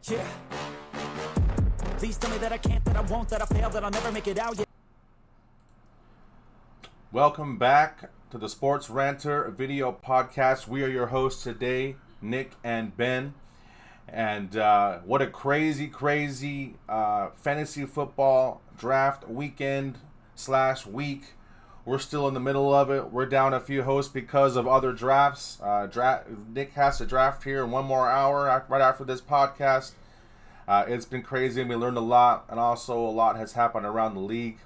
Yeah. Please tell me that I can't, that I won't, that I fail, that I'll never make it out. Yeah. Welcome back to the SportsRanter video podcast. We are your hosts today, Nick and Ben. And what a crazy fantasy football draft weekend / week. We're still in the middle of it. We're down a few hosts because of other drafts. Nick has to draft here in 1 more hour right after this podcast. It's been crazy and we learned a lot. And also a lot has happened around the league.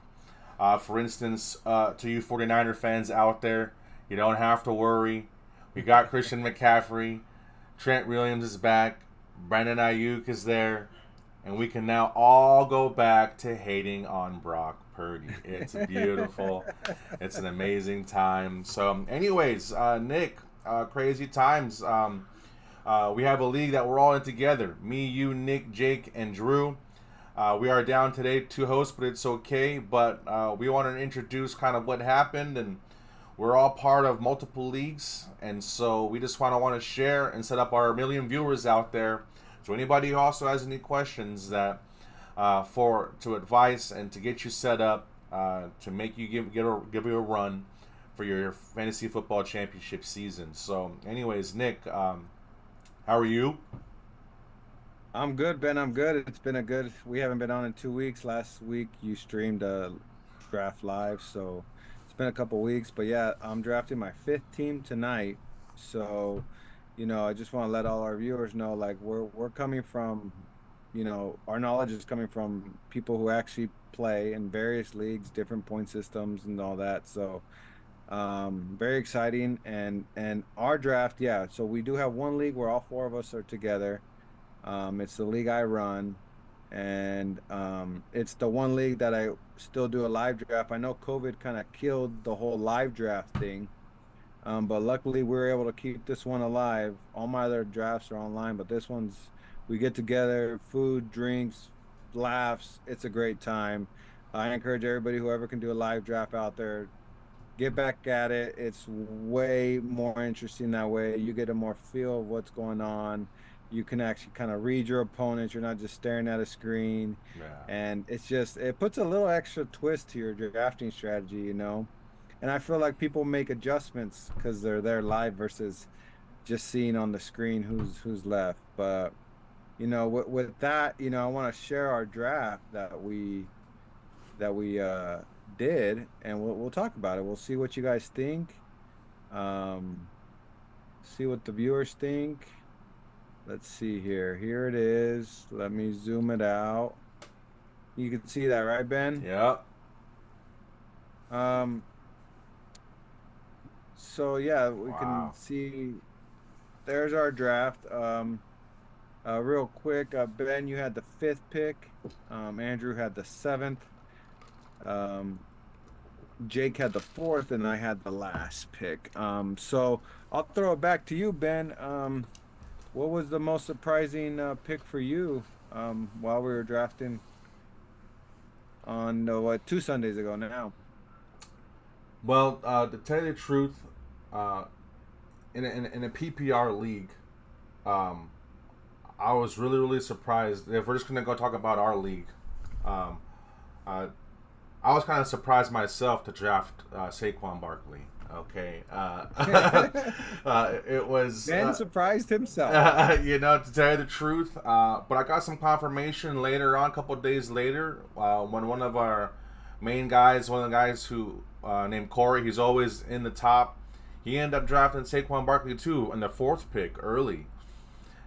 For instance, to you 49er fans out there, you don't have to worry. We got Christian McCaffrey. Trent Williams is back. Brandon Ayuk is there. And we can now all go back to hating on Brock Purdy. It's beautiful. It's an amazing time. So, anyways, Nick, crazy times. We have a league that we're all in together. Me, you, Nick, Jake, and Drew. We are down today 2 hosts, but it's okay. But we want to introduce kind of what happened, and we're all part of multiple leagues, and so we just want to share and set up our million viewers out there. So anybody who also has any questions that to advice and to get you set up to make you give you a run for your fantasy football championship season. So, anyways, Nick, how are you? I'm good, Ben. I'm good. It's been we haven't been on in 2 weeks. Last week you streamed a draft live, so it's been a couple weeks. But yeah, I'm drafting my 5th team tonight. So, I just want to let all our viewers know, like, we're coming from, our knowledge is coming from people who actually play in various leagues, different point systems and all that. So, very exciting. And our draft, yeah. So we do have one league where all 4 of us are together. It's the league I run, and it's the one league that I still do a live draft. I know COVID kind of killed the whole live draft thing, but luckily we were able to keep this one alive. All my other drafts are online, but this one's, we get together, food, drinks, laughs. It's a great time. I encourage everybody, whoever can do a live draft out there, get back at it. It's way more interesting that way. You get a more feel of what's going on. You can actually kind of read your opponent. You're not just staring at a screen. Yeah. And it puts a little extra twist to your drafting strategy, And I feel like people make adjustments because they're there live versus just seeing on the screen who's left. But, with that, I want to share our draft that we did, and we'll talk about it. We'll see what you guys think. See what the viewers think. Let's see here. Here it is. Let me zoom it out. You can see that, right, Ben? Yep. So yeah, we can see. There's our draft. Real quick, Ben, you had the 5th pick. Andrew had the 7th. Jake had the 4th, and I had the last pick. So I'll throw it back to you, Ben. What was the most surprising pick for you while we were drafting on 2 Sundays ago now? Well, to tell you the truth, in a PPR league, I was really surprised. If we're just gonna go talk about our league, I was kind of surprised myself to draft Saquon Barkley. Okay, it was Ben surprised himself. To tell you the truth, but I got some confirmation later on, a couple of days later, when one of our main guys, one of the guys who named Corey, he's always in the top. He ended up drafting Saquon Barkley too in the 4th pick early,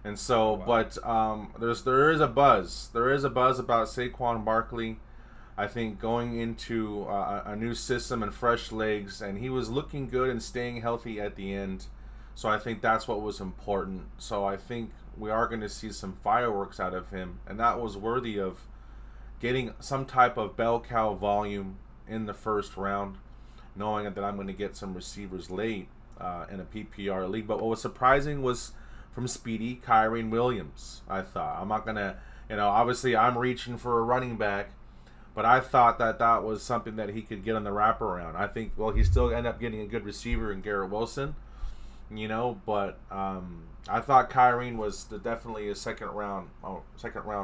and so, wow. But there is a buzz. There is a buzz about Saquon Barkley. I think going into a new system and fresh legs, and he was looking good and staying healthy at the end. So I think that's what was important. So I think we are going to see some fireworks out of him, and that was worthy of getting some type of bell cow volume in the 1st round, knowing that I'm going to get some receivers late in a PPR league. But what was surprising was from Speedy Kyren Williams. I thought, I'm not going to, obviously I'm reaching for a running back, but I thought that was something that he could get on the wraparound. I think, he still ended up getting a good receiver in Garrett Wilson. But I thought Kyrie was definitely a second round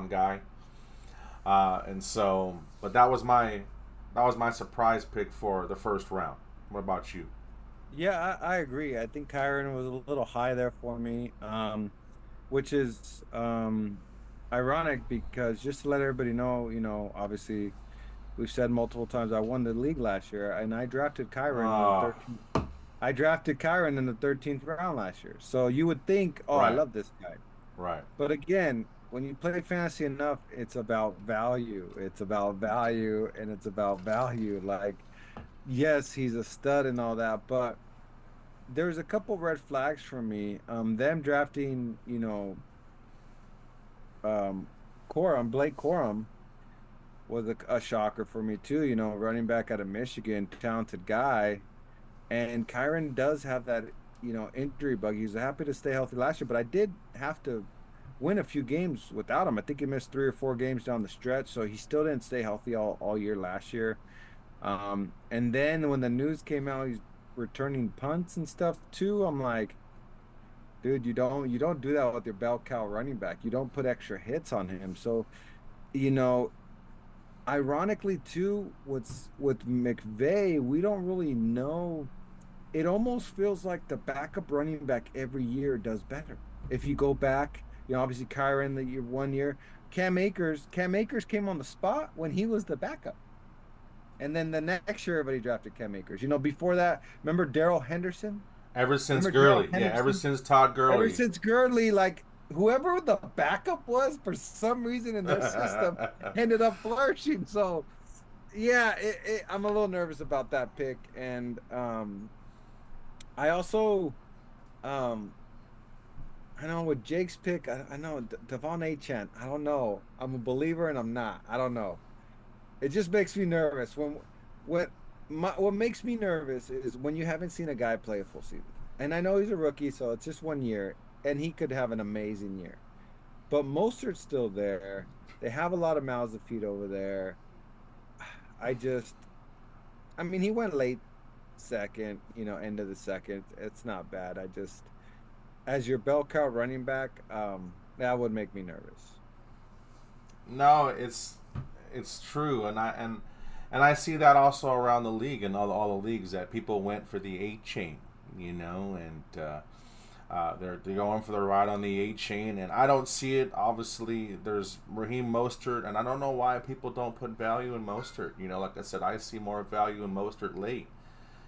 guy, and so, but that was my surprise pick for the first round. What about you? Yeah, I agree. I think Kyron was a little high there for me, which is ironic because just to let everybody know, obviously we've said multiple times I won the league last year, and I drafted Kyron in the Oh, 13th. I drafted Kyron in the 13th round last year. So you would think, oh, I right, love this guy. right. But again, when you play fantasy enough, it's about value. It's about value and it's about value. Like, yes, he's a stud and all that, but there's a couple red flags for me. Them drafting, um, Blake Corum was a shocker for me too. Running back out of Michigan, talented guy. And Kyron does have that, injury bug. He's happy to stay healthy last year, but I did have to win a few games without him. I think he missed 3 or 4 games down the stretch, so he still didn't stay healthy all year last year. And then when the news came out, he's returning punts and stuff too. I'm like, dude, you don't do that with your bell cow running back. You don't put extra hits on him. So, you know, ironically too, with McVay, we don't really know. It almost feels like the backup running back every year does better. If you go back, obviously Kyron the year 1 year, Cam Akers came on the spot when he was the backup. And then the next year, everybody drafted Cam Akers. Before that, remember Darrell Henderson? Ever since Remember Darrell Gurley, yeah, ever Henderson? since Todd Ever Gurley. since Gurley, like whoever the backup was, for some reason in their system, ended up flourishing. So, yeah, I'm a little nervous about that pick. And I also, um, I know with Jake's pick, I know Devon Achane. I don't know. I'm a believer and I'm not. I don't know. It just makes me nervous what what makes me nervous is when you haven't seen a guy play a full season. And I know he's a rookie, so it's just 1 year, and he could have an amazing year. But Mostert's still there. They have a lot of mouths to feed over there. I just, I mean, he went late second, end of the second. It's not bad. I just, as your bell cow running back, that would make me nervous. No, it's true, and I see that also around the league and all the leagues that people went for the eight chain, and they're going for the ride on the eight chain, and I don't see it. Obviously, there's Raheem Mostert, and I don't know why people don't put value in Mostert. Like I said, I see more value in Mostert late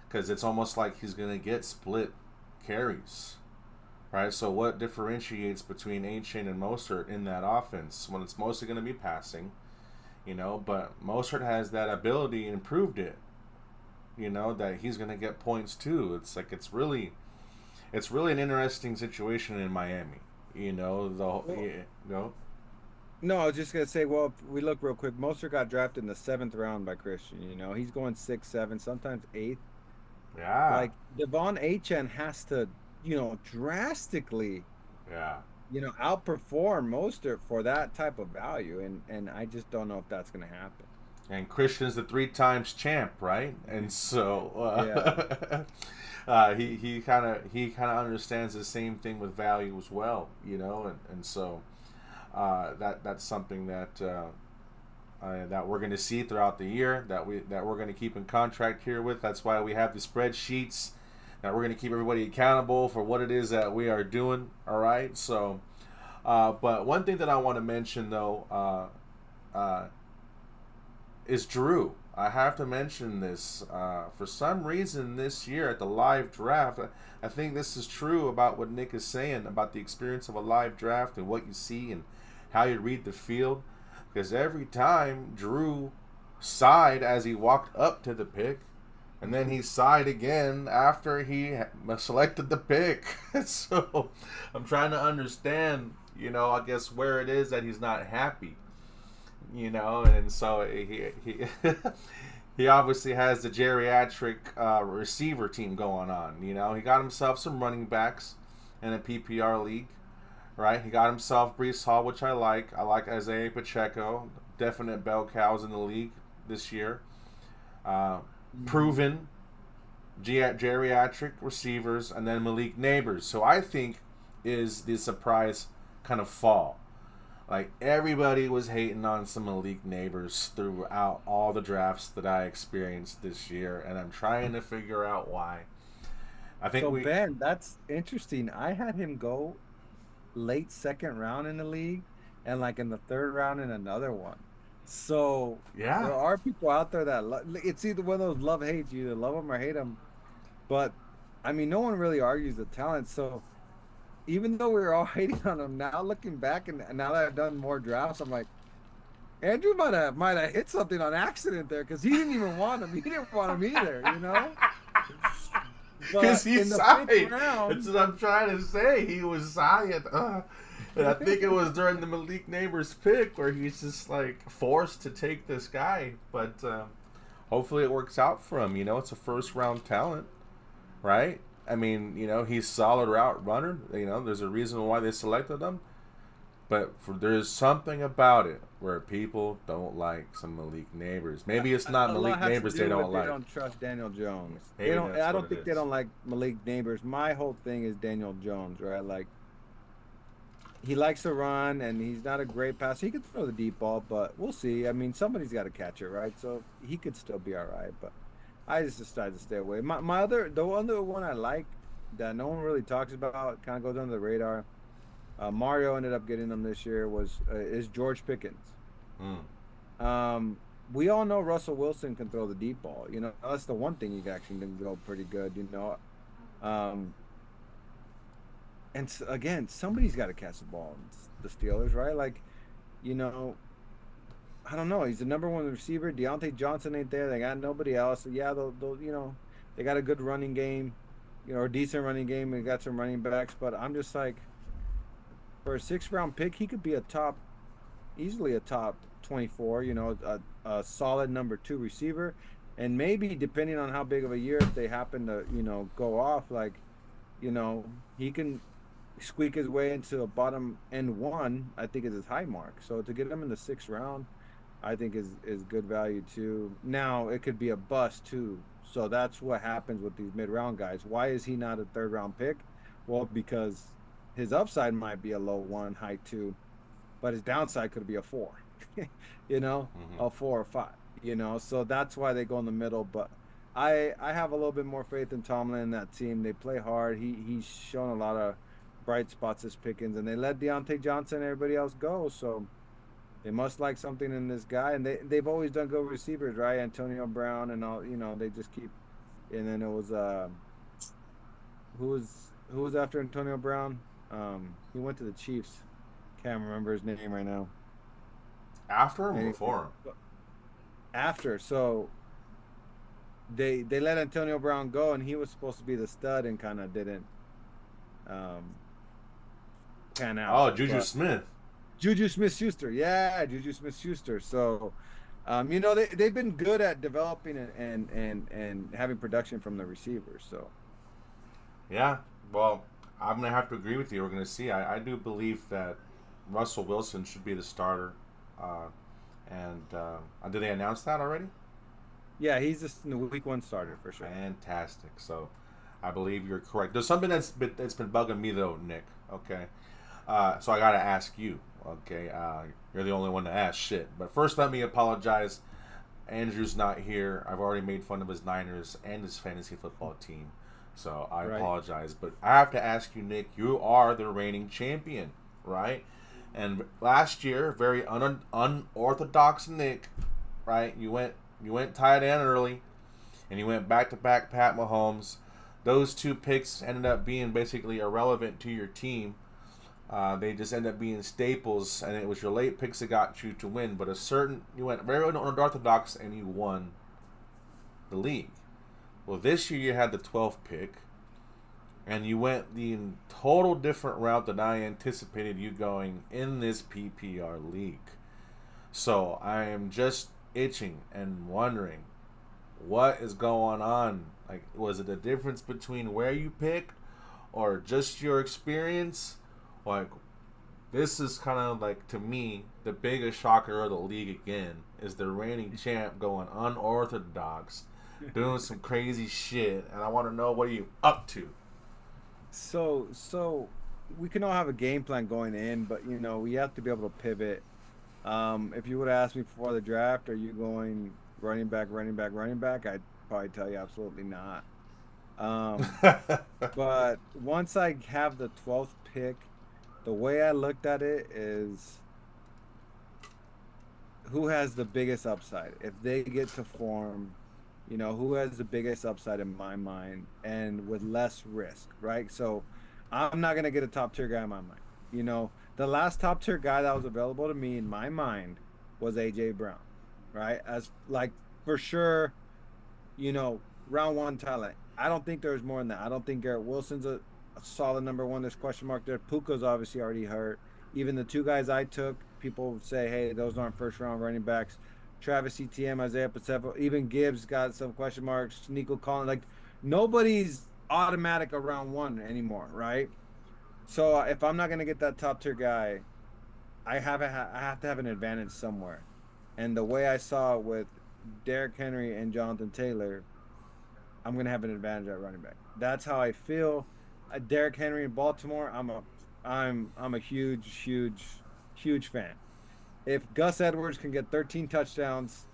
because it's almost like he's gonna get split carries. Right, so what differentiates between A-Chain and Mostert in that offense when it's mostly going to be passing, but Mostert has that ability and proved it, that he's going to get points too. It's like it's really an interesting situation in Miami. Well, You know, no, I was just gonna say, well, if we look real quick, Mostert got drafted in the seventh round by Christian. He's going six, seven, sometimes eighth. yeah, Like Devon Achane has to, drastically, yeah. outperform Mostert for that type of value, and I just don't know if that's gonna happen. And Christian's the three times champ, right? And so Yeah. he kind of understands the same thing with value as well, and so that's something that we're going to see throughout the year that we're going to keep in contract here with. That's why we have the spreadsheets that we're going to keep everybody accountable for what it is that we are doing. All right, so but one thing that I want to mention though. Is Drew. I have to mention this. For some reason, this year at the live draft, I think this is true about what Nick is saying about the experience of a live draft and what you see and how you read the field. Because every time Drew sighed as he walked up to the pick, and then he sighed again after he selected the pick. So I'm trying to understand, I guess where it is that he's not happy. And so he he obviously has the geriatric receiver team going on. He got himself some running backs in a PPR league, right? He got himself Brees Hall, which I like. I like Isaiah Pacheco, definite bell cows in the league this year. Mhm. Proven, geriatric receivers, and then Malik Neighbors. So I think is the surprise kind of fall. Like everybody was hating on some Malik Neighbors throughout all the drafts that I experienced this year, and I'm trying to figure out why. I think So we Ben, that's interesting. I had him go late second round in the league and like in the third round in another one. So yeah. there are people out there that it's either one of those love hates. You either love them or hate them. But I mean, no one really argues the talent. So even though we were all hating on him, now looking back and now that I've done more drafts, I'm like, Andrew might have hit something on accident there because he didn't even want him. He didn't want him either, you know. Because But in he's the signed. fifth That's round, what I'm trying to say. He was signed. And I think it was during the Malik Neighbors pick where he's just like forced to take this guy. But hopefully it works out for him. You know, it's a first round talent, right? I mean, you know, he's solid route runner. You know, there's a reason why they selected him. But there's something about it where people don't like some Malik Neighbors. Maybe it's not a lot Malik has to Neighbors do they with don't they like. don't trust Daniel Jones. They Maybe don't. that's I what don't it think they is. don't like Malik Neighbors. My whole thing is Daniel Jones, right? Like he likes to run, and he's not a great passer. He could throw the deep ball, but we'll see. I mean, somebody's got to catch it, right? So he could still be all right. But I just decided to stay away. The other one I like that no one really talks about, kind of goes under the radar. Mario ended up getting them this year. Is George Pickens. Mm. We all know Russell Wilson can throw the deep ball. You know, that's the one thing he actually can go pretty good. You know, and again, somebody's got to catch the ball. It's the Steelers, right? Like, you know, I don't know. He's the number one receiver. Deontay Johnson ain't there. They got nobody else. Yeah, they'll you know, they got a good running game, you know, or decent running game. They got some running backs, but I'm just like, for a 6th round pick, he could be easily a top 24. You know, a solid number 2 receiver, and maybe depending on how big of a year, if they happen to, you know, go off, like, you know, he can squeak his way into a bottom end 1. I think is his high mark. So to get him in the 6th round, I think is good value too. Now it could be a bust too. So that's what happens with these mid-round guys. Why is he not a 3rd round pick? Well, because his upside might be a low 1, high 2, but his downside could be a 4. You know, a 4 or 5. You know, so that's why they go in the middle. But I have a little bit more faith in Tomlin and that team. They play hard. He's shown a lot of bright spots as Pickens, and they let Deontay Johnson and everybody else go. So they must like something in this guy, and they've always done good receivers, right? Antonio Brown and all. You know, they just keep. And then it was who was after Antonio Brown? He went to the Chiefs. Can't remember his name right now. After him or before him? After. So they let Antonio Brown go, and he was supposed to be the stud, and kind of didn't pan out. Oh, Juju Smith. Juju Smith-Schuster. Yeah, Juju Smith-Schuster. So, you know, they've been good at developing and having production from the receivers. So, yeah, well, I'm going to have to agree with you. We're going to see. I do believe that Russell Wilson should be the starter. Did they announce that already? Yeah, he's just the week 1 starter for sure. Fantastic. So, I believe you're correct. There's something that's been bugging me though, Nick. Okay, so I gotta ask you. Okay, you're the only one to ask shit. But first, let me apologize. Andrew's not here. I've already made fun of his Niners and his fantasy football team, so I apologize. But I have to ask you, Nick. You are the reigning champion, right? And last year, very unorthodox Nick, right? You went tight end early, and you went back to back Pat Mahomes. Those 2 picks ended up being basically irrelevant to your team. They just ended up being staples, and it was your late picks that got you to win. But you went very unorthodox, and you won the league. Well, this year you had the 12th pick, and you went the total different route than I anticipated you going in this PPR league. So I am just itching and wondering what is going on. Like, was it the difference between where you picked or just your experience? Like, this is kind of like, to me, the biggest shocker of the league again is the reigning champ going unorthodox doing some crazy shit, and I want to know what are you up to. So we can all have a game plan going in, but we have to be able to pivot. If you would have asked me before the draft, are you going running back, running back, running back? I'd probably tell you absolutely not. Um, but once I have the 12th pick, the way I looked at it is who has the biggest upside? If they get to form, who has the biggest upside in my mind and with less risk, right? So I'm not gonna get a top tier guy in my mind. The last top tier guy that was available to me in my mind was AJ Brown, right? As like for sure, round one talent. I don't think there's more than that. I don't think Garrett Wilson's a solid number one. There's question mark there. Puka's obviously already hurt. Even the two guys I took, people say, hey, those aren't first round running backs. Travis Etienne, Isaiah Pacheco, even Gibbs got some question marks. Nico Collins, like nobody's automatic around one anymore, right? So if I'm not gonna get that top tier guy, I have to have an advantage somewhere. And the way I saw it with Derrick Henry and Jonathan Taylor, I'm gonna have an advantage at running back. That's how I feel. Derrick Henry in Baltimore, I'm a huge, huge, huge fan. If Gus Edwards can get 13 touchdowns,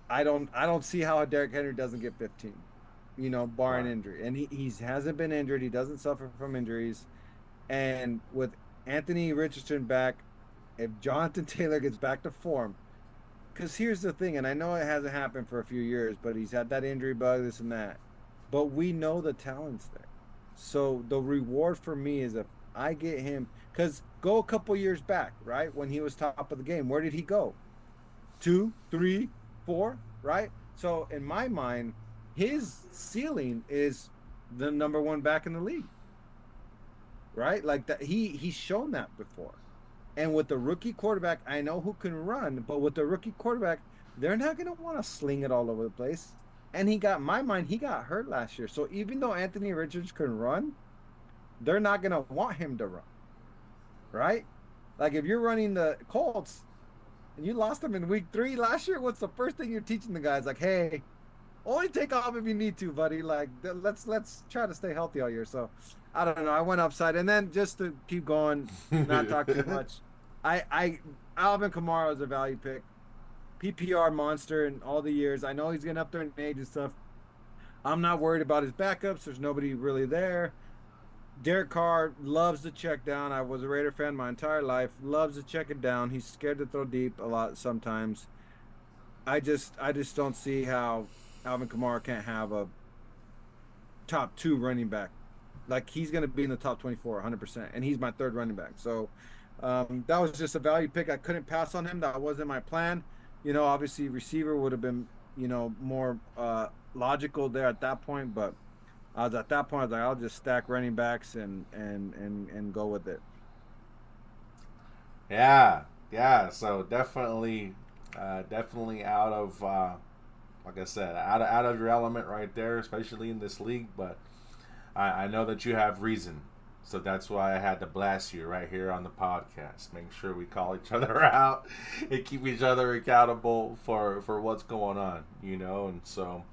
I don't see how Derrick Henry doesn't get 15. Barring Right. injury. And he hasn't been injured. He doesn't suffer from injuries. And with Anthony Richardson back, if Jonathan Taylor gets back to form, because here's the thing, and I know it hasn't happened for a few years, but he's had that injury bug, this and that. But we know the talent's there. So the reward for me is if I get him, because go a couple years back, right? When he was top of the game, where did he go? Two, three, four, right? So in my mind, his ceiling is the number one back in the league, right? Like that he's shown that before. And with the rookie quarterback, I know who can run, but with the rookie quarterback, they're not going to want to sling it all over the place. And my mind, he got hurt last year. So even though Anthony Richards can run, they're not going to want him to run, right? Like if you're running the Colts and you lost them in week 3 last year, what's the first thing you're teaching the guys? Like, hey, only take off if you need to, buddy. Like let's try to stay healthy all year. So I don't know. I went upside, and then just to keep going, not talk too much. I Alvin Kamara is a value pick, PPR monster in all the years. I know he's getting up there in age and stuff. I'm not worried about his backups. There's nobody really there. Derek Carr loves to check down. I was a Raider fan my entire life. Loves to check it down. He's scared to throw deep a lot sometimes. I just don't see how Alvin Kamara can't have a top 2 running back. Like he's going to be in the top 24 100%, and he's my third running back. So that was just a value pick. I couldn't pass on him. That wasn't my plan. Obviously receiver would have been, more logical there at that point, but I was at that point I was like I'll just stack running backs and go with it. Yeah, yeah. So definitely, definitely out of, like I said, out of your element right there, especially in this league. But I know that you have reason, so that's why I had to blast you right here on the podcast. Make sure we call each other out and keep each other accountable for what's going on, and so.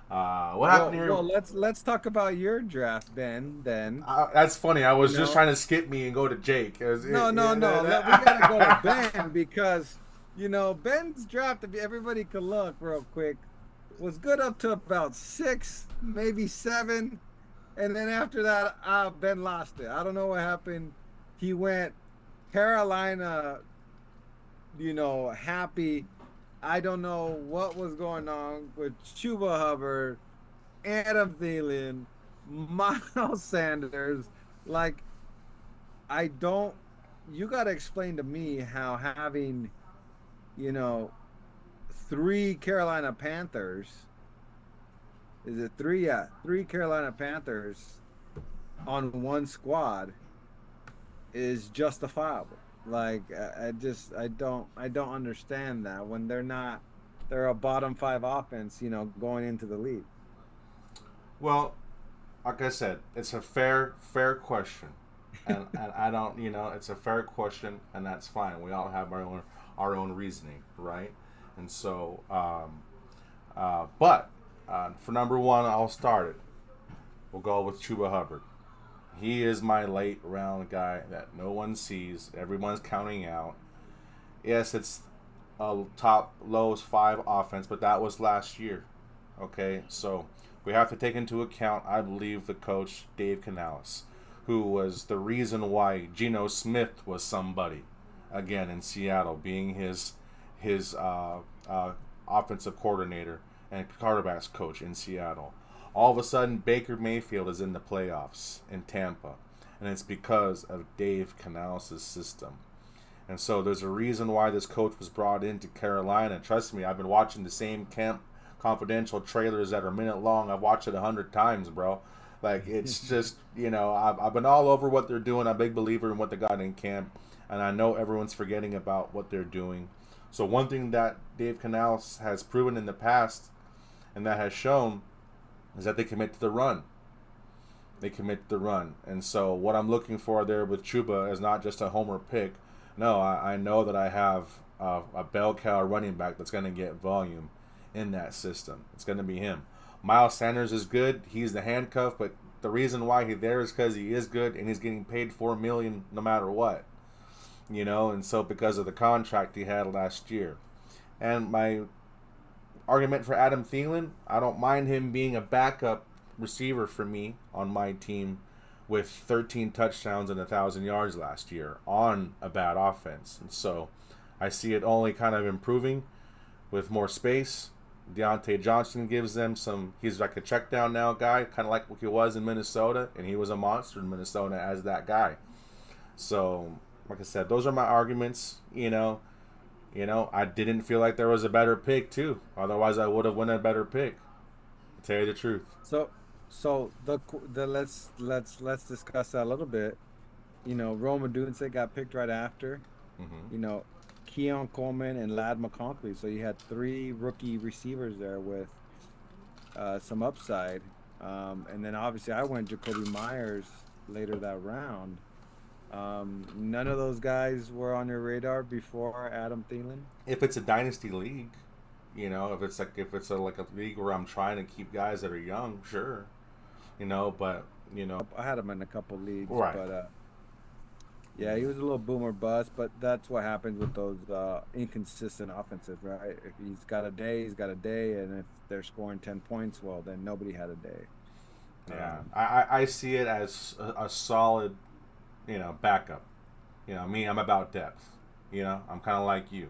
What happened Well, to well, your? let's talk about your draft, Ben. Then That's funny. I you was just know, trying to skip me and go to Jake. no, no, no. We gotta go to Ben because Ben's draft. If everybody could look real quick, was good up to about 6, maybe 7, and then after that, Ben lost it. I don't know what happened. He went Carolina, happy. I don't know what was going on with Chuba Hubbard, Adam Thielen, Miles Sanders. Like, I don't, you got to explain to me how having, you know, 3 Carolina Panthers, is it 3? Yeah, 3 Carolina Panthers on one squad is justifiable. Like, I don't understand that when they're a bottom 5 offense, going into the league. Well, like I said, it's a fair question, and I don't, it's a fair question, and that's fine. We all have our own reasoning, right? And so, But for number one, I'll start it. We'll go with Chuba Hubbard. He is my late round guy that no one sees. Everyone's counting out. Yes, it's a top lowest 5 offense, but that was last year. Okay, so we have to take into account, I believe, the coach Dave Canales, who was the reason why Geno Smith was somebody again in Seattle, being his offensive coordinator and quarterbacks coach in Seattle. All of a sudden, Baker Mayfield is in the playoffs in Tampa, and it's because of Dave Canales' system. And so there's a reason why this coach was brought into Carolina. Trust me, I've been watching the same Camp Confidential trailers that are a minute long. I've watched it 100 times, bro. Like, it's just, I've been all over what they're doing. I'm a big believer in what they got in camp, and I know everyone's forgetting about what they're doing. So one thing that Dave Canales has proven in the past and that has shown is that they commit to the run. They commit to the run. And so what I'm looking for there with Chuba is not just a homer pick. No, I know that I have a bell cow running back that's going to get volume in that system. It's going to be him. Miles Sanders is good. He's the handcuff, but the reason why he's there is because he is good and he's getting paid $4 million no matter what. And so because of the contract he had last year. And my argument for Adam Thielen, I don't mind him being a backup receiver for me on my team with 13 touchdowns and 1,000 yards last year on a bad offense. And so I see it only kind of improving with more space. Deontay Johnson gives them he's like a check down now guy, kind of like what he was in Minnesota, and he was a monster in Minnesota as that guy. So, like I said, those are my arguments. I didn't feel like there was a better pick too. Otherwise, I would have won a better pick. To tell you the truth. So let's discuss that a little bit. Rome Odunze got picked right after. Mm-hmm. Keon Coleman and Ladd McConkey. So you had 3 rookie receivers there with some upside. And then obviously I went Jacoby Myers later that round. None of those guys were on your radar before Adam Thielen. If it's a dynasty league, if it's a league where I'm trying to keep guys that are young, sure, but I had him in a couple leagues, right. But yeah, he was a little boomer bust, but that's what happens with those inconsistent offenses, right? If he's got a day, he's got a day, and if they're scoring 10 points, well, then nobody had a day. Yeah, I see it as a solid, backup. Me, I'm about depth. I'm kind of like you.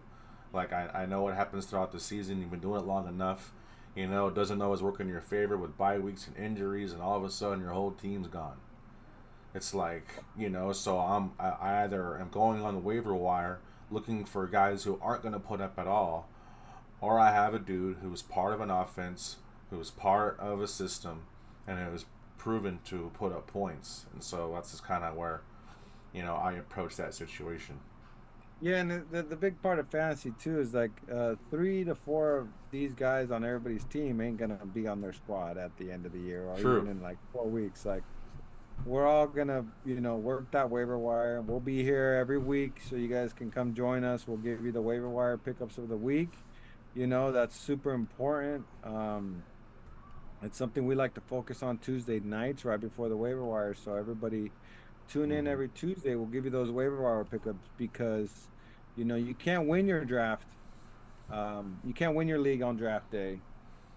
Like, I know what happens throughout the season. You've been doing it long enough. It doesn't always work in your favor with bye weeks and injuries, and all of a sudden your whole team's gone. It's like, so I either am going on the waiver wire looking for guys who aren't going to put up at all, or I have a dude who's part of an offense, who's part of a system, and who's proven to put up points. And so that's just kind of where, I approach that situation. Yeah, and the big part of fantasy too is like 3 to 4 of these guys on everybody's team ain't gonna be on their squad at the end of the year, or True. even in like 4 weeks. Like, we're all gonna work that waiver wire. We'll be here every week, so you guys can come join us. We'll give you the waiver wire pickups of the week. That's super important. It's something we like to focus on Tuesday nights right before the waiver wire, so everybody tune in every Tuesday. We'll give you those waiver wire pickups because, you can't win your draft. You can't win your league on draft day.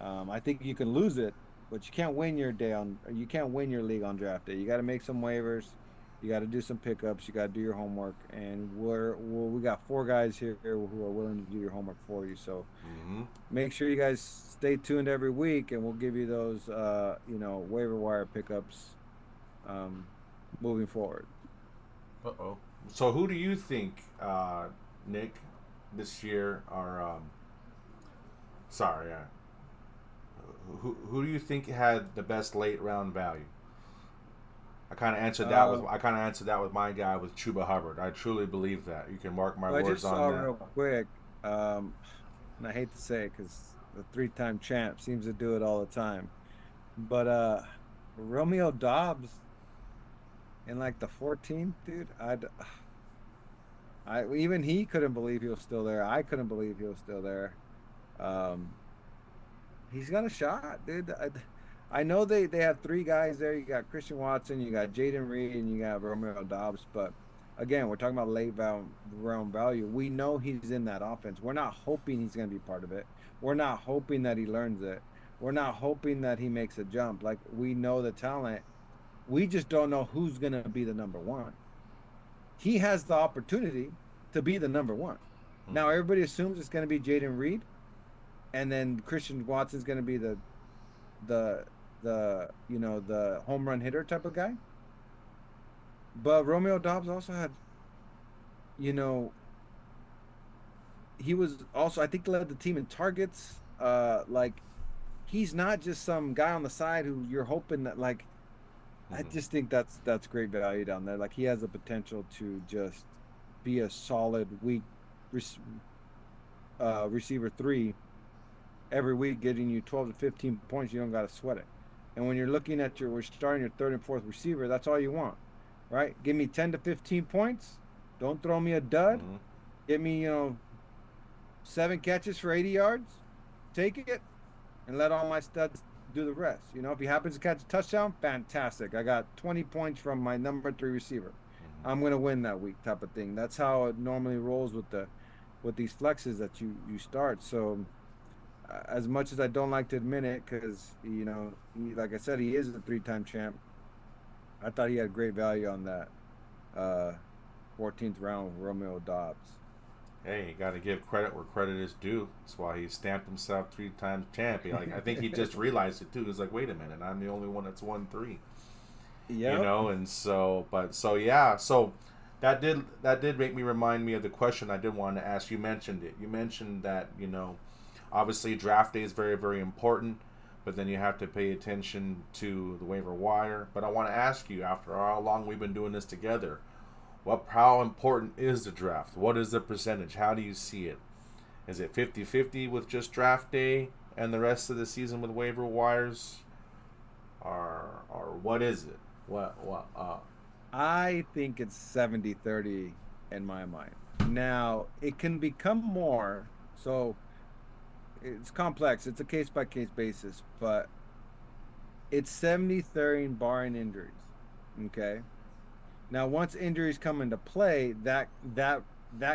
I think you can lose it, but you can't win your league on draft day. You got to make some waivers. You got to do some pickups. You got to do your homework. And we got 4 guys here who are willing to do your homework for you. So make sure you guys stay tuned every week, and we'll give you those, waiver wire pickups moving forward. Uh-oh. So who do you think, Nick, this year are who do you think had the best late round value? I kind of answered that with my guy with Chuba Hubbard. I truly believe that. You can mark my words on that. I just saw real quick, and I hate to say it because the 3-time champ seems to do it all the time, but Romeo Dobbs in like the 14th, dude. Even he couldn't believe he was still there. I couldn't believe he was still there. He's got a shot, dude. I know they have three guys there. You got Christian Watson, you got Jaden Reed, and you got Romeo Dobbs. But again, we're talking about round value. We know he's in that offense. We're not hoping he's going to be part of it. We're not hoping that he learns it. We're not hoping that he makes a jump. Like we know the talent. We just don't know who's going to be the number one. He has the opportunity to be the number one. Now Hmm. everybody assumes it's going to be Jaden Reed, and then Christian Watson's going to be the the home run hitter type of guy. But Romeo Dobbs also had, you know, he was also I think led the team in targets. Like he's not just some guy on the side who you're hoping that like I Hmm. just think that's great value down there. Like he has the potential to just be a solid weak receiver three every week, getting you 12 to 15 points. You don't got to sweat it. And when you're looking at we're starting your third and fourth receiver, that's all you want, right? Give me 10 to 15 points. Don't throw me a dud. Hmm. Give me, 7 catches for 80 yards. Take it and let all my studs do the rest. If he happens to catch a touchdown, fantastic. I got 20 points from my number three receiver. I'm gonna win that week, type of thing. That's how it normally rolls with these flexes that you start. So as much as I don't like to admit it, because like I said, he is a three-time champ. I thought he had great value on that uh 14th round with Romeo Dobbs. Hey, you got to give credit where credit is due. That's why he stamped himself 3 times champ. Like I think he just realized it too. He's like, wait a minute, I'm the only one that's won three. Yep. And so yeah, so that did make me remind me of the question I did want to ask. You mentioned it. You mentioned that obviously draft day is very very important, but then you have to pay attention to the waiver wire. But I want to ask you, after how long we've been doing this together, how important is the draft? What is the percentage? How do you see it? Is it 50-50 with just draft day and the rest of the season with waiver wires? Or what is it? What I think it's 70-30 in my mind. Now, it can become more. So it's complex. It's a case by case basis, but it's 70-30 barring injuries. Okay. Now, once injuries come into play, that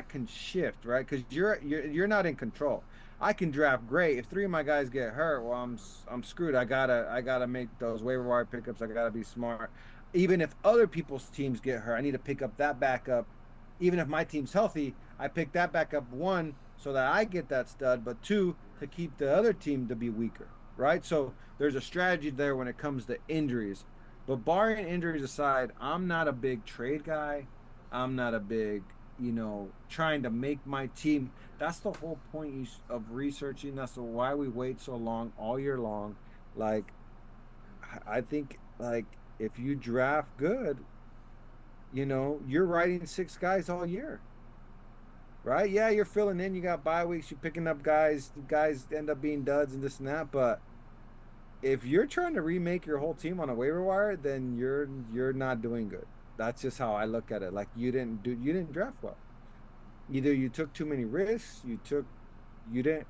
can shift, right? Because you're not in control. I can draft great. If three of my guys get hurt, well, I'm screwed. I gotta make those waiver wire pickups. I gotta be smart. Even if other people's teams get hurt, I need to pick up that backup. Even if my team's healthy, I pick that backup, one, so that I get that stud, but two, to keep the other team to be weaker, right? So there's a strategy there when it comes to injuries. But barring injuries aside, I'm not a big trade guy. I'm not a big, trying to make my team. That's the whole point of researching. That's why we wait so long all year long. Like, I think, like, if you draft good, you're riding six guys all year, right? Yeah, you're filling in. You got bye weeks. You're picking up guys. Guys end up being duds and this and that. But if you're trying to remake your whole team on a waiver wire, then you're not doing good. That's just how I look at it. Like you didn't draft well. Either you took too many risks, you didn't.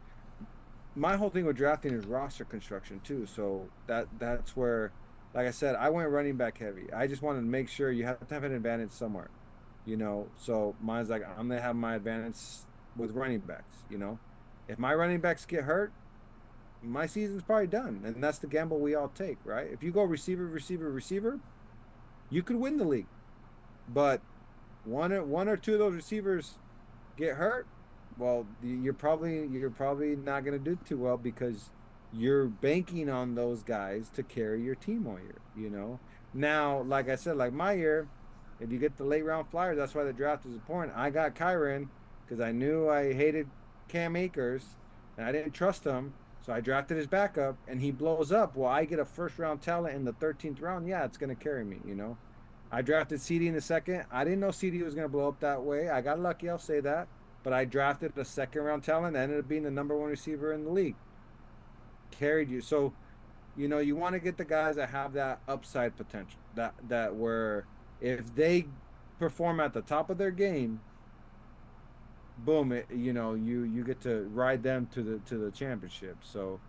My whole thing with drafting is roster construction too. So that's where, like I said, I went running back heavy. I just wanted to make sure you have to have an advantage somewhere. So mine's like I'm gonna have my advantage with running backs. If my running backs get hurt, my season's probably done. And that's the gamble we all take, right? If you go receiver, receiver, receiver, you could win the league. But one or two of those receivers get hurt, well, you're probably not going to do too well because you're banking on those guys to carry your team all year. Now, like I said, like my year, if you get the late round flyers, that's why the draft is important. I got Kyron because I knew I hated Cam Akers and I didn't trust him. So I drafted his backup and he blows up. Well, I get a first round talent in the 13th round. Yeah, it's going to carry me. I drafted CD in the second. I didn't know CD was going to blow up that way. I got lucky, I'll say that. But I drafted a second round talent that ended up being the number one receiver in the league. Carried you. So, you want to get the guys that have that upside potential. That where if they perform at the top of their game, boom, you get to ride them to the championship. So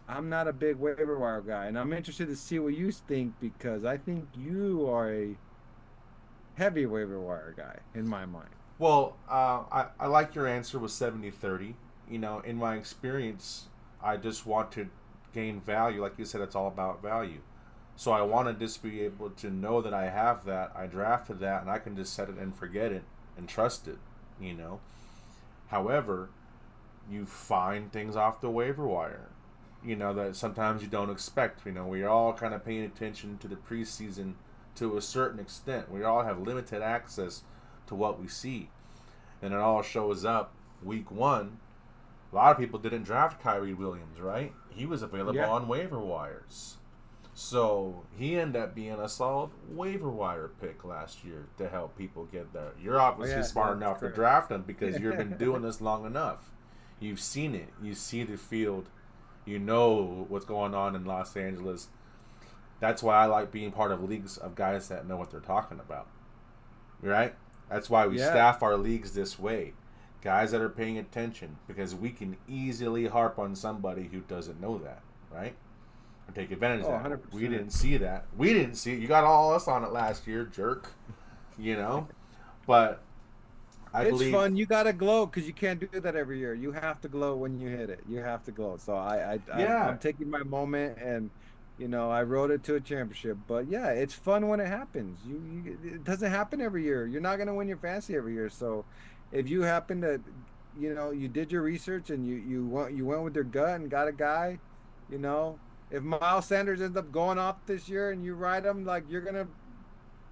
I'm not a big waiver wire guy, and I'm interested to see what you think because I think you are a heavy waiver wire guy in my mind. Well, I like your answer with 70-30. In my experience, I just want to gain value. Like you said, it's all about value. So I want to just be able to know that I have that, I drafted that, and I can just set it and forget it and trust it, you know. However, you find things off the waiver wire, that sometimes you don't expect. We're all kind of paying attention to the preseason to a certain extent. We all have limited access to what we see. And it all shows up week one. A lot of people didn't draft Kyrie Williams, right? He was available Yeah. on waiver wires. So he ended up being a solid waiver wire pick last year to help people get there. You're Oh obviously yeah, smart that's enough to correct. draft him because you've been doing this long enough. You've seen it. You see the field. You know what's going on in Los Angeles. That's why I like being part of leagues of guys that know what they're talking about. Right? That's why we Yeah. staff our leagues this way. Guys that are paying attention because we can easily harp on somebody who doesn't know that, right? Or take advantage of Oh, that. We 100%. didn't see that. We didn't see it. You got all us on it last year, jerk. You know? But I It's believe, fun. You gotta glow because you can't do that every year. You have to glow when you hit it. You have to glow. So yeah, I'm taking my moment, and I rode it to a championship. But yeah, it's fun when it happens. It doesn't happen every year. You're not gonna win your fantasy every year. So if you happen to, you did your research and you went with your gut and got a guy, you know, if Miles Sanders ends up going off this year and you ride him, like you're gonna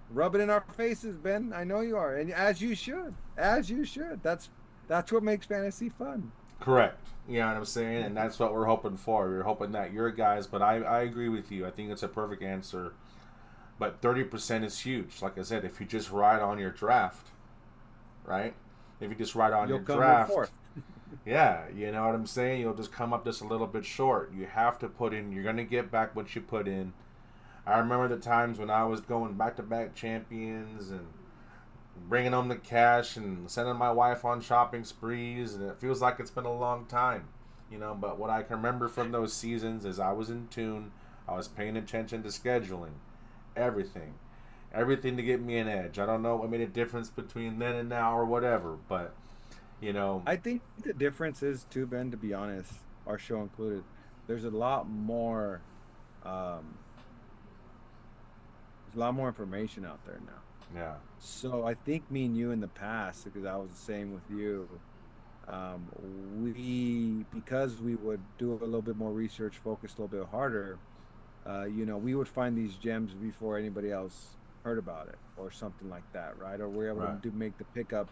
rub it in our faces, Ben. I know you are, and as you should, as you should. That's what makes fantasy fun. correct. You know what I'm saying? And that's what we're hoping for. We're hoping that your guys, but I agree with you. I think it's a perfect answer. But 30% is huge. Like I said, if you just ride on your draft, right? If you just ride on You'll your come in draft, fourth. yeah, you know what I'm saying? You'll just come up just a little bit short. You have to put in, you're going to get back what you put in. I remember the times when I was going back to back champions and bringing home the cash and sending my wife on shopping sprees, and it feels like it's been a long time, But what I can remember from those seasons is I was in tune, I was paying attention to scheduling, everything, everything to get me an edge. I don't know what made a difference between then and now or whatever, but you know, I think the difference is too, Ben. To be honest, our show included, there's a lot more. Um, there's a lot more information out there now. yeah, So I think me and you in the past, because I was the same with you, um, because we would do a little bit more research, focus a little bit harder. We would find these gems before anybody else heard about it or something like that, right? Or we're able to right, make the pickup,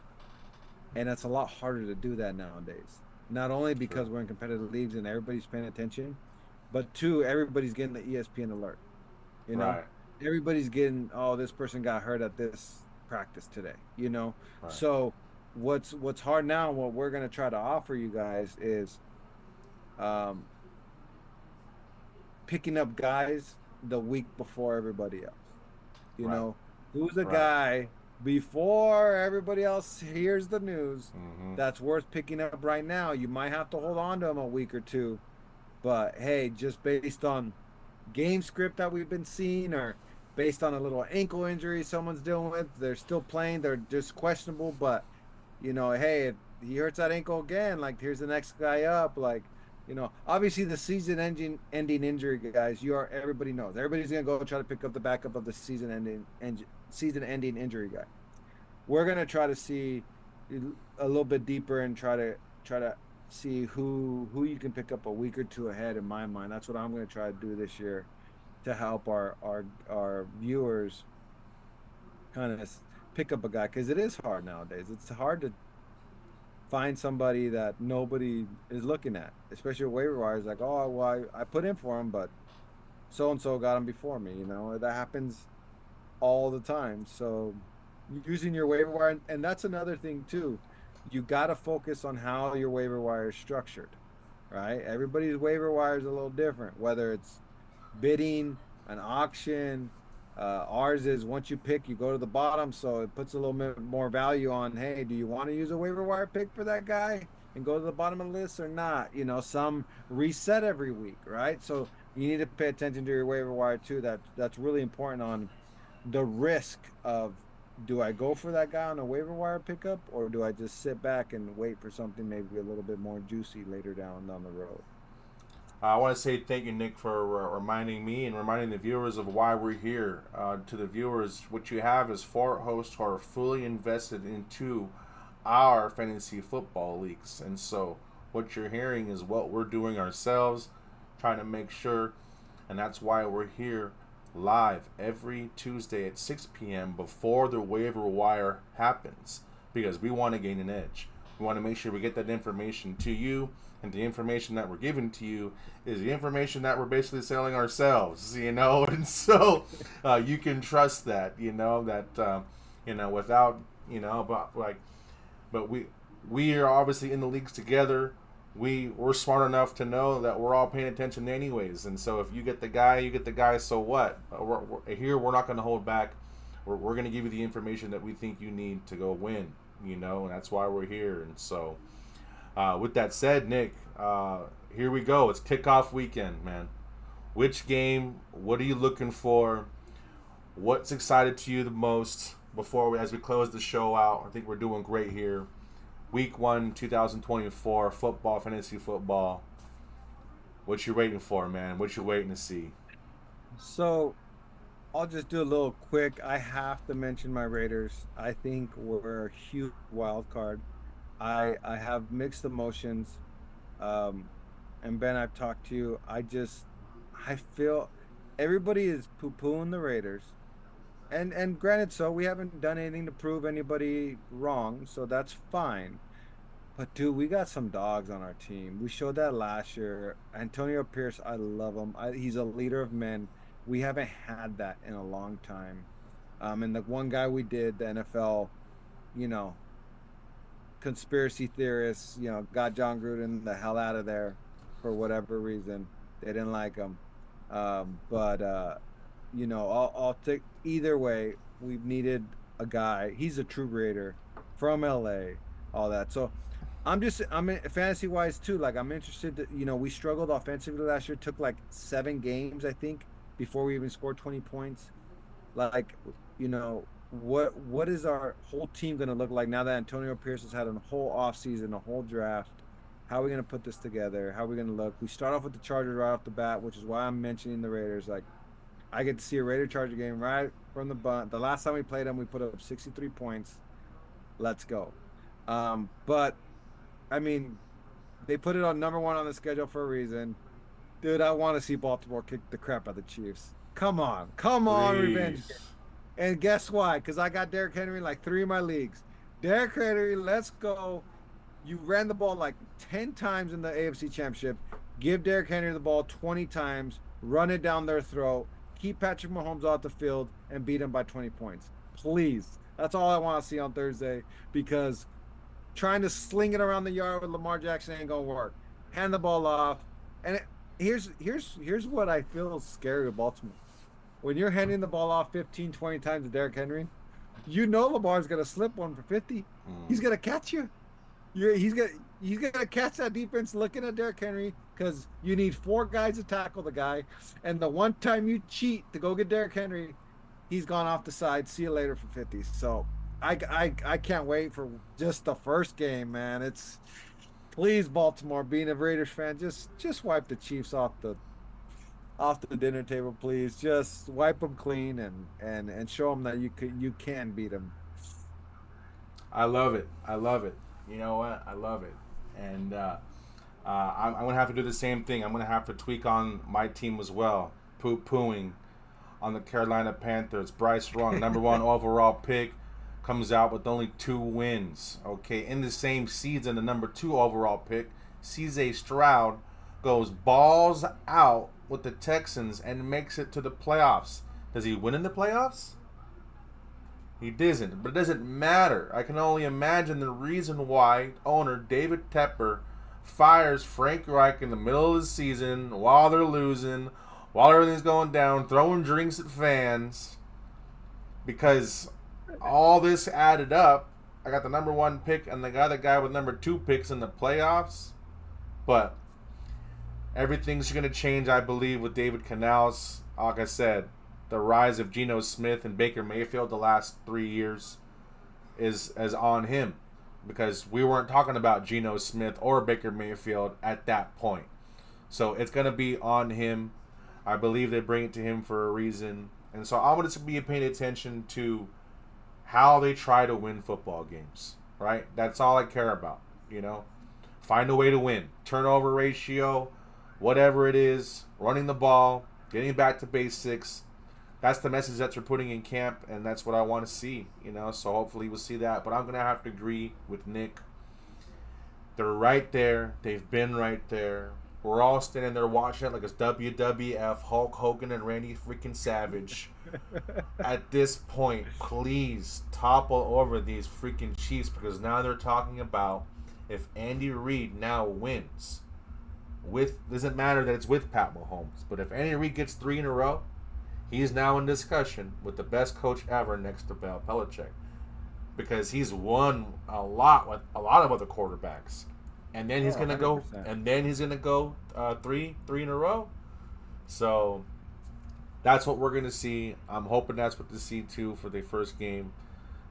and it's a lot harder to do that nowadays. Not only true, because we're in competitive leagues and everybody's paying attention, but two, everybody's getting the ESPN alert. You know, right, everybody's getting, oh, this person got hurt at this practice today. right, So what's hard now, what we're gonna try to offer you guys is um picking up guys the week before everybody else. You right, know, who's a right. guy before everybody else hears the news Mm-hmm. that's worth picking up right now? You might have to hold on to him a week or two, but hey, just based on game script that we've been seeing, or based on a little ankle injury someone's dealing with, they're still playing, they're just questionable, but hey, if he hurts that ankle again, like here's the next guy up, like obviously the season ending injury guys, everybody knows. Everybody's gonna go try to pick up the backup of the season ending injury guy. We're gonna try to see a little bit deeper and try to see who you can pick up a week or two ahead. In my mind, that's what I'm gonna try to do this year to help our viewers kind of pick up a guy, because it is hard nowadays. It's hard to find somebody that nobody is looking at, especially with waiver wires. Like, oh, well, I put in for him, but so and so got him before me. That happens all the time. So using your waiver wire, and that's another thing too. You got to focus on how your waiver wire is structured, right? Everybody's waiver wire is a little different, whether it's bidding, an auction. Ours is once you pick, you go to the bottom, so it puts a little bit more value on. Hey, do you want to use a waiver wire pick for that guy? and go to the bottom of the list or not. Some reset every week, right? So you need to pay attention to your waiver wire too. That's really important on the risk of, do I go for that guy on a waiver wire pickup, or do I just sit back and wait for something maybe a little bit more juicy later down the road? I want to say thank you, Nick, for reminding me and reminding the viewers of why we're here. To the viewers, what you have is four hosts who are fully invested into our fantasy football leagues. And so what you're hearing is what we're doing ourselves, trying to make sure, and that's why we're here live every Tuesday at 6 p.m. before the waiver wire happens, because we want to gain an edge. We want to make sure we get that information to you, and the information that we're giving to you is the information that we're basically selling ourselves, and so you can trust that, without, but we are obviously in the leagues together. We're smart enough to know that we're all paying attention anyways, and so if you get the guy, you get the guy. So what? We're not going to hold back. We're going to give you the information that we think you need to go win, and that's why we're here. And so, with that said, Nick, here we go. It's kickoff weekend, man. Which game? What are you looking for? What's excited to you the most? As we close the show out, I think we're doing great here. Week 1, 2024, football, fantasy football. What you waiting for, man? What you waiting to see? So I'll just do a little quick. I have to mention my Raiders. I think we're a huge wild card. I have mixed emotions. And Ben, I've talked to you. I feel everybody is poo-pooing the Raiders. And granted, so we haven't done anything to prove anybody wrong, so that's fine. But dude, we got some dogs on our team. We showed that last year. Antonio Pierce, I love him. He's a leader of men. We haven't had that in a long time. And the one guy we did, the NFL, you know, conspiracy theorists, got John Gruden the hell out of there for whatever reason. They didn't like him. But I'll take either way. We've needed a guy. He's a true Raider from LA, all that. So I'm fantasy wise too. Like, I'm interested that, we struggled offensively last year, took like 7 games, I think, before we even scored 20 points. Like, what is our whole team going to look like now that Antonio Pierce has had a whole offseason, a whole draft? How are we going to put this together? How are we going to look? We start off with the Chargers right off the bat, which is why I'm mentioning the Raiders. Like, I get to see a Raider-Charger game right from the bunt. The last time we played them, we put up 63 points. Let's go. But, I mean, they put it on number 1 on the schedule for a reason. Dude, I want to see Baltimore kick the crap out of the Chiefs. Come on, revenge. And guess why? Because I got Derrick Henry in like 3 of my leagues. Derrick Henry, let's go. You ran the ball like 10 times in the AFC Championship. Give Derrick Henry the ball 20 times. Run it down their throat. Keep Patrick Mahomes off the field and beat him by 20 points. Please. That's all I want to see on Thursday, because trying to sling it around the yard with Lamar Jackson ain't going to work. Hand the ball off. And here's what I feel is scary with Baltimore. When you're handing the ball off 15, 20 times to Derrick Henry, Lamar's going to slip one for 50. He's going to catch you. He's gonna catch that defense looking at Derrick Henry, because you need 4 guys to tackle the guy, and the one time you cheat to go get Derrick Henry, he's gone off the side. See you later for 50. So I can't wait for just the first game, man. It's, please, Baltimore, being a Raiders fan, just wipe the Chiefs off the dinner table, please. Just wipe them clean and show them that you can beat them. I love it. You know what? I love it. And I'm going to have to do the same thing. I'm going to have to tweak on my team as well. Poo-pooing on the Carolina Panthers. Bryce Young, number 1 overall pick, comes out with only 2 wins. Okay, in the same season, the number 2 overall pick, CJ Stroud, goes balls out with the Texans and makes it to the playoffs. Does he win in the playoffs? He doesn't, but it doesn't matter. I can only imagine the reason why owner David Tepper fires Frank Reich in the middle of the season while they're losing, while everything's going down, throwing drinks at fans, because all this added up I got the number 1 pick and the other guy with number 2 picks in the playoffs. But everything's going to change, I believe, with David Canales. Like I said, the rise of Geno Smith and Baker Mayfield the last 3 years is on him, because we weren't talking about Geno Smith or Baker Mayfield at that point. So it's going to be on him. I believe they bring it to him for a reason. And so I'm going to be paying attention to how they try to win football games, right? That's all I care about, you know. Find a way to win. Turnover ratio, whatever it is, running the ball, getting back to basics. That's the message that they're putting in camp, and that's what I want to see, you know. So hopefully we'll see that. But I'm going to have to agree with Nick. They're right there. They've been right there. We're all standing there watching it like it's WWF, Hulk Hogan and Randy freaking Savage. At this point, please topple over these freaking Chiefs, because now they're talking about if Andy Reid now wins, doesn't matter that it's with Pat Mahomes, but if Andy Reid gets 3 in a row, he's now in discussion with the best coach ever next to Bill Belichick, because he's won a lot with a lot of other quarterbacks. And then he's gonna 100%. go 3 in a row. So that's what we're gonna see. I'm hoping that's what to see too for the first game.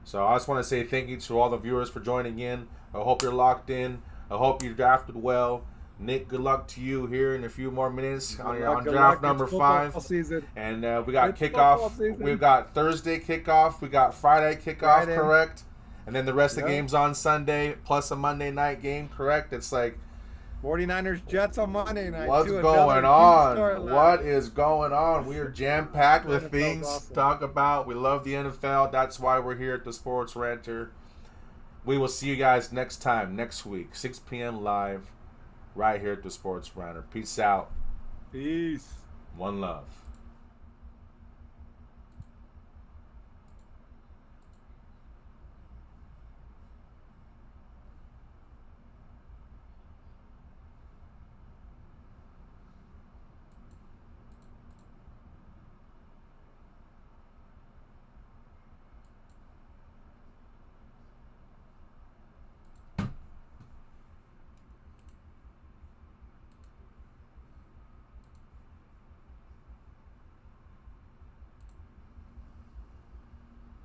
So I just want to say thank you to all the viewers for joining in. I hope you're locked in. I hope you drafted well. Nick, good luck to you here in a few more minutes on draft number 5. Season. And we got kickoff. We've got Thursday kickoff. We got Friday kickoff, correct? And then the rest of the games on Sunday, plus a Monday night game, correct? It's like 49ers Jets on Monday night. What's going on? What is going on? We are jam-packed with things to talk about. We love the NFL. That's why we're here at the Sports Ranter. We will see you guys next time, next week, 6 p.m. live, right here at the Sports Ranter. Peace out. Peace. One love.